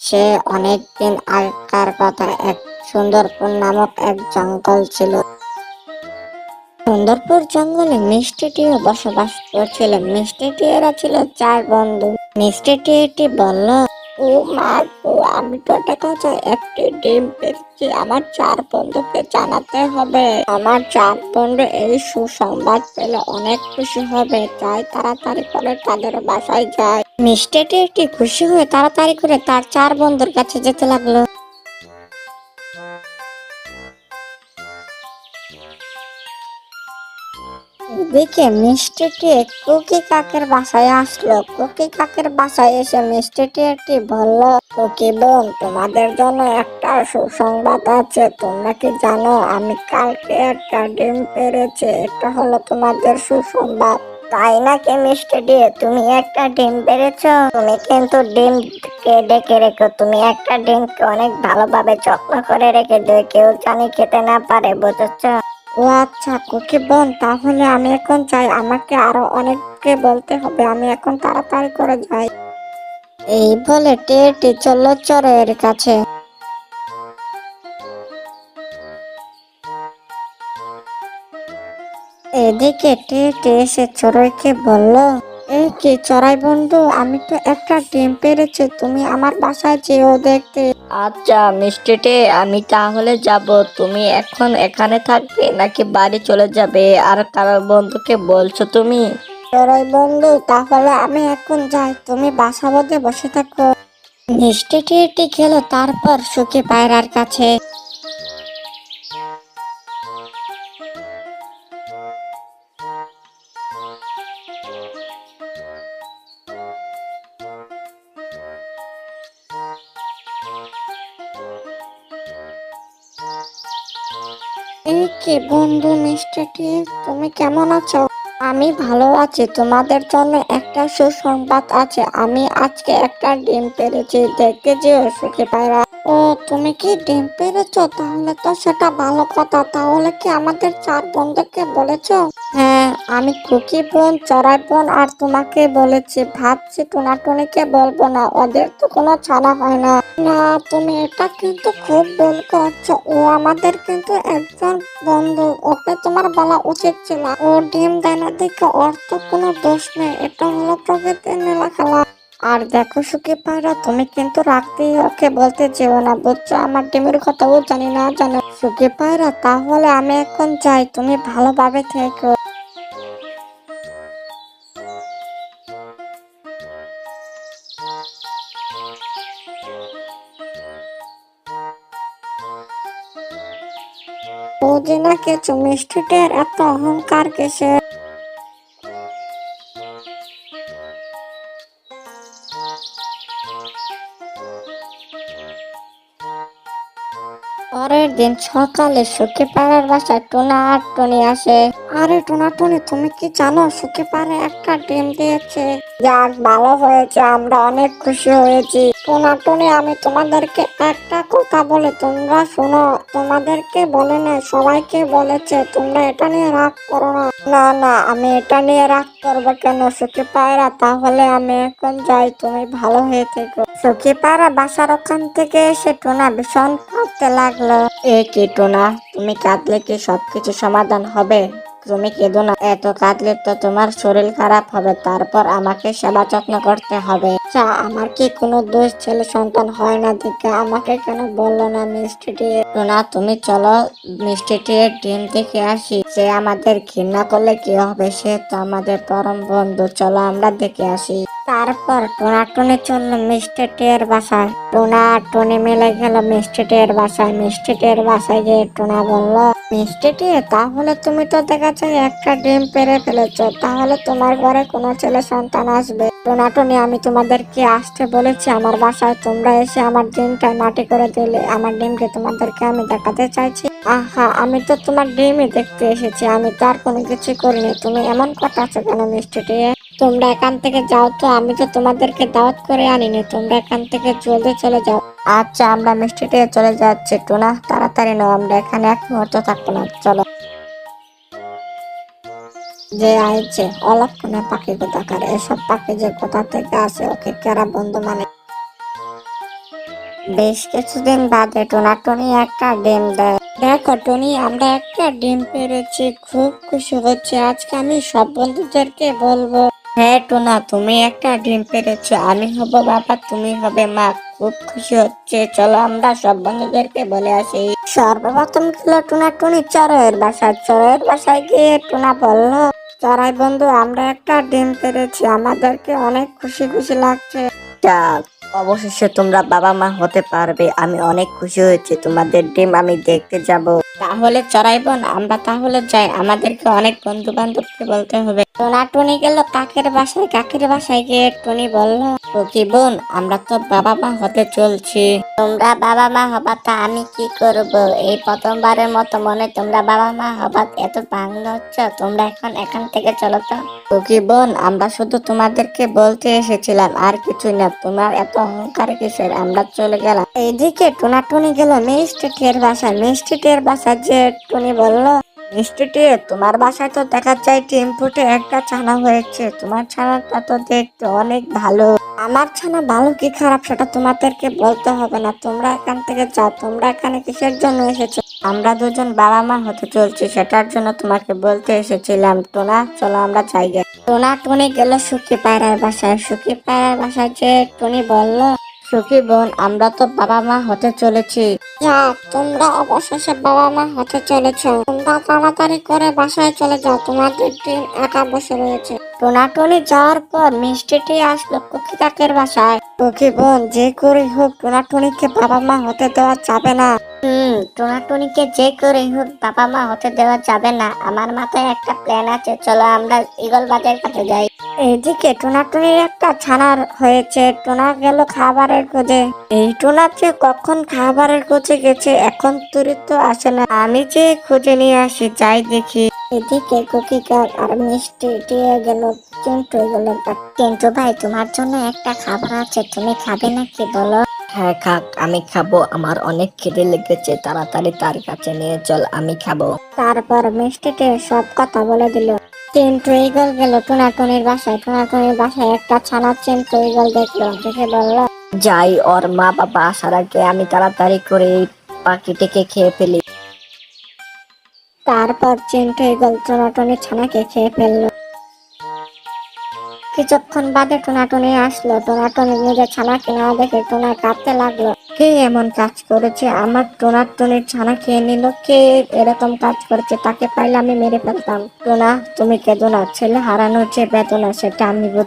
সে অনেকদিন আগেকার কথা। এক সুন্দরপুর নামক এক জঙ্গল ছিল। সুন্দরপুর জঙ্গলে মিষ্টি টিয়া বসবাস করছিল। মিষ্টি টিয়েরা ছিল চার বন্ধু। মিষ্টি টিয়েটি বলল, ও মা গো, আমি তো দেখা যায় একটি ডিম পেরেছি। আমার চার বন্ধুকে জানাতে হবে। আমার চার বন্ধু এই সুসংবাদ পেলে অনেক খুশি হবে, তাই তাড়াতাড়ি করে তাদের বাসায় যায়। মিষ্টি টিয়েটি খুশি হয়ে তাড়াতাড়ি করে তার চার বন্ধুর কাছে যেতে লাগলো। এদিকে মিষ্টিটি কুকি কাকের বাসায় আসলো। কুকি কাকের বাসায় এসে মিষ্টিটি একটি বলল, কুকি বোন, তোমাদের জন্য একটা সুসংবাদ আছে। তোমরা কি জানো আমি কালকে একটা ডিম পেড়েছি? এটা হলো তোমাদের সুসংবাদ। তাই নাকি মিষ্টিটি? তুমি একটা ডিম পেড়েছো? তুমি কিন্তু ডিমকে ডেকে রেখো। তুমি একটা ডিমকে অনেক ভালোভাবে যত্ন করে রেখে দিও, কেউ জানি খেতে না পারে, বুঝেছো? ও আচ্ছা কুকি বোন, তাহলে আমি এখন যাই। আমাকে আরো অনেককে বলতে হবে, আমি এখন তাড়াতাড়ি করে যাই। এই বলে টিয়েটি চলল চড়ুইয়ের কাছে। এদিকে টিয়েটি এসে চড়ুইকে বলল, এই কি চড়াই বন্ধু, আমি তো একটা ডিম পেড়েছি, তুমি আমার বাসায় যেও দেখতে। আচ্ছা মিষ্টিটে, আমি তাহলে যাব। তুমি এখন এখানে থাকবে নাকি বাড়ি চলে যাবে? আর কারোর বন্ধুকে বলছো তুমি? চড়াই বন্ধু, তাহলে আমি এখন যাই, তুমি বাসা মধ্যে বসে থাকো। মিষ্টি টিয়েটি গেল তারপর সুখী পায়রার কাছে। এই কি বন্ধু মিষ্টিটি, তুমি কেমন আছো? আমি ভালো আছি। তোমাদের জন্য একটা সুসংবাদ আছে। আমি আজকে একটা ডিম পেড়েছি, দেখতে যেও সুখী পায়রা। ও, তুমি কি ডিম পেড়েছো? তাহলে তো সেটা ভালো কথা। তাহলে কি আমাদের চার বন্ধুকে বলেছো? হ্যাঁ, আমি কুকি বোন, চড়াই বোন আর তোমাকে বলেছি। ভাবছি টুনাটুনিকে বলবো না, ওদের তো কোনো ছানা হয় না। না, তুমি এটা কিন্তু খুব ভুল করছো। ও আমাদের কিন্তু একজন বন্ধু, ওকে তোমার বলা উচিত ছিল। ও ডিম দেয় না দেখে ওর তো কোনো দোষ নেই, এটা হলো প্রকৃতির নীলা খেলা। আর দেখো সুখী পায়রা, তুমি কিন্তু রাগ দিয়ে ওকে বলতে যেও না, বুঝছো? আমার ডিমের কথা ও জানি না জানো। সুখী পায়রা, তাহলে আমি এখন যাই, তুমি ভালোভাবে থেকো। ও যে না কিছু মিষ্টিটার এত অহংকার কিসে? পরের দিন সকালে সুখী পাড়ার বাসায় টুনা আর টুনি আসে। আরে টুনা টুনি, তুমি কি জানো সুখী পাড়ে একটা ডিম দিয়েছে? যাক, ভালো হয়েছে, আমরা অনেক খুশি হয়েছি। টুনা টুনি, আমি তোমাদেরকে একটা কথা বলে তোমরা শোনো। তোমাদেরকে বলে না, সবাইকে বলেছে। তোমরা এটা নিয়ে রাগ করো না। না না, আমি এটা নিয়ে রাগ করবো কেন সুখী পায়রা? তাহলে আমি এখন যাই, তুমি ভালো হয়ে থেকো। সুখী পায়রা বাসার ওখান থেকে এসে টুনা ভীষণ কাঁদতে লাগলো। এ কি টুনা, তুমি কাঁদলে কি সবকিছু সমাধান হবে? তুমি কেঁদো না, এত কাঁদলে তো তোমার শরীর খারাপ হবে, তারপর আমাকে সেবা যত্ন করতে হবে। আমার কি কোনো দোষ? ছেলে সন্তান হয় না দেখে আমাকে কেন বললো না মিষ্টি দিয়ে? টুনা, তুমি চলো মিষ্টি দিয়ে ডিম দেখে আসি। সে আমাদের ঘৃণা করলে কি হবে? সে তো আমাদের পরম বন্ধু, চলো আমরা দেখে আসি। তারপর টোনা টুনি চললো মিষ্টি টিয়ের বাসায়। টোনা আর টুনি মিলে গেল মিষ্টি টিয়ের বাসায়। মিষ্টি টিয়ের বাসায় গিয়ে টোনা বলল, মিষ্টি টিয়ে, তাহলে তুমি তো দেখা যায় একটা ডিম পেড়ে ফেলেছো, তাহলে তোমার ঘরে কোনো ছেলে সন্তান আসবে? টোনা টুনি, আমি তোমাদেরকে আসতে বলেছি আমার বাসায়, তোমরা এসে আমার ডিমটা মাটি করে দিলে। আমার ডিমকে তোমাদেরকে আমি দেখাতে চাইছি। আহা, আমি তো তোমার ডিমই দেখতে এসেছি, আমি তো আর কোনো কিছু করিনি। তুমি এমন কথা আছো কেন মিষ্টি টিয়ে? তোমরা এখান থেকে যাও তো, আমি তো তোমাদেরকে দাওয়াত করে আনিনি। তোমরা এখান থেকে জলদি চলে যাও। আচ্ছা, আমরা মিষ্টিতে চলে যাচ্ছি। টুনা, তাড়াতাড়ি নাও, আমরা এখানে এক মুহূর্ত থাকবো না, চলো। যে আইছে অলক্ষণে পাখি কোথাকার, এসব পাখি যে কোথা থেকে আসে, ওকে কারা বন্ধু মানে? বেশ কিছুদিন বাদে টোনাটুনি একটা ডিম দেয়। দেখো টুনি, আমরা একটা ডিম পেরেছি, খুব খুশি হচ্ছে। আজকে আমি সব বন্ধুদেরকে বলবো। হ্যাঁ টোনা, তুমি একটা ডিম পেরেছো, আমি হব বাবা, তুমি হবে মা। খুব খুশি হচ্ছে, চলো আমরা সব বন্ধুদেরকে বলে আসি। সর্বপ্রথম গেল টুনাটুনি চড়ুইয়ের বাসায়। চড়ুইয়ের বাসায় গিয়ে টুনা বলল, চড়াই বন্ধু, আমরা একটা ডিম পেরেছি, আমাদেরকে অনেক খুশি খুশি লাগছে। যাক, অবশেষে তোমরা বাবা মা হতে পারবে, আমি অনেক খুশি হয়েছি। তোমাদের ডিম আমি দেখতে যাব। তাহলে চড়াই বোন, আমরা তাহলে যাই, আমাদেরকে অনেক বন্ধু বান্ধবকে বলতে হবে। টুনি গেল কাকের বাসায়। কাকের বাসায় গিয়ে টুনি বলল, কি বোন, আমরা তো বাবা মা হতে চলছি। তোমরা বাবা মা হবা, তা আমি কি করব? এই প্রথমবারের মতো মনে তোমরা বাবা মা হবা, এত বাংলা হচ্ছে। তোমরা এখন এখান থেকে চলো তো। কি বোন, আমরা শুধু তোমাদেরকে বলতে এসেছিলাম, আর কিছু না। তোমার এত অহংকার কিসের? আমরা চলে গেলাম। এইদিকে টুনি গেল মিষ্টিটির বাসায়। মিষ্টিটির বাসায় যে টুনি বলল, মিষ্টিটি, তোমার বাসায় তো দেখা যায় ডিম ফুটে একটা ছানা হয়েছে। তোমার ছানাটা তো দেখতে অনেক ভালো। আমার ছানা ভালো কি খারাপ সেটা তোমাদেরকে বলতে হবে না, তোমরা এখান থেকে যাও। তোমরা এখানে কিসের জন্য এসেছো? আমরা দুজন বাবা মা হতে চলছি, সেটার জন্য তোমাকে বলতে এসেছিলাম। টোনা, চলো আমরা যাই গে। টুনি গেল সুখী পায়রার বাসায়। সুখী পায়রার বাসায় যে টুনি বলল, সুখী বোন, আমরা তো বাবা মা হতে চলেছি। যাক, তোমরা অবশেষে বাবা মা হতে চলেছো। তোমরা তাড়াতাড়ি করে বাসায় চলে যাও, তোমাদের দিন একা বসে রয়েছে। টুনি যাওয়ার পর মিষ্টিটি আসলো কুকি কাকের বাসায়। কুকি বোন, যে করে হোক টুনিকে বাবা মা হতে দেওয়া যাবে না। টুনিকে যে করে হোক বাবা মা হতে দেওয়া যাবে না। আমার মাথায় একটা প্ল্যান আছে, চলো আমরা ঈগল বাজার কাছে যাই। এইদিকে টুনির একটা ছানার হয়েছে। টুনা গেল খাবারের খোঁজে। এই টুনা যে কখন খাবারের খোঁজে গেছে, এখন তুরি তো আসে না। আমি যে খুঁজে নিয়ে আসি, যাই দেখি। এদিকে কুকি কাক আর মিষ্টি দিয়ে গেল চিন্টু গেল। চিন্টু ভাই, তোমার জন্য একটা খাবার আছে, তুমি খাবে নাকি বলো? হ্যাঁ খাক, আমি খাবো, আমার অনেক খিদে লেগেছে, তাড়াতাড়ি তার কাছে নিয়ে চল, আমি খাবো। তারপর মিষ্টিতে সব কথা বলে দিল। চিন্টু ঈগল গেল টুনির বাসায়। টুনির বাসায় একটা ছানা চিন্টু ঈগল দেখলো, দেখে বলল, যাই, ওর মা বাবা আসার আগে আমি তাড়াতাড়ি করে এই পাখিটিকে খেয়ে ফেলি। তারপর চিন্টু ঈগল টুনির ছানাকে খেয়ে ফেললো। কিছুক্ষণ বাদে টুনি আসলো। টুনি নিজের ছানাকে না দেখে টুনা কাঁদতে লাগলো। কে এমন কাজ করেছে? আমার টুনির ছানা খেয়ে নিল। কে এরকম কাজ করেছে? তাকে পাইলে আমি মেরে ফেলতাম। টুনা, তুমি কেঁদো না, ছেলে হারানোর যে বেদনা সেটা আমি বুঝি।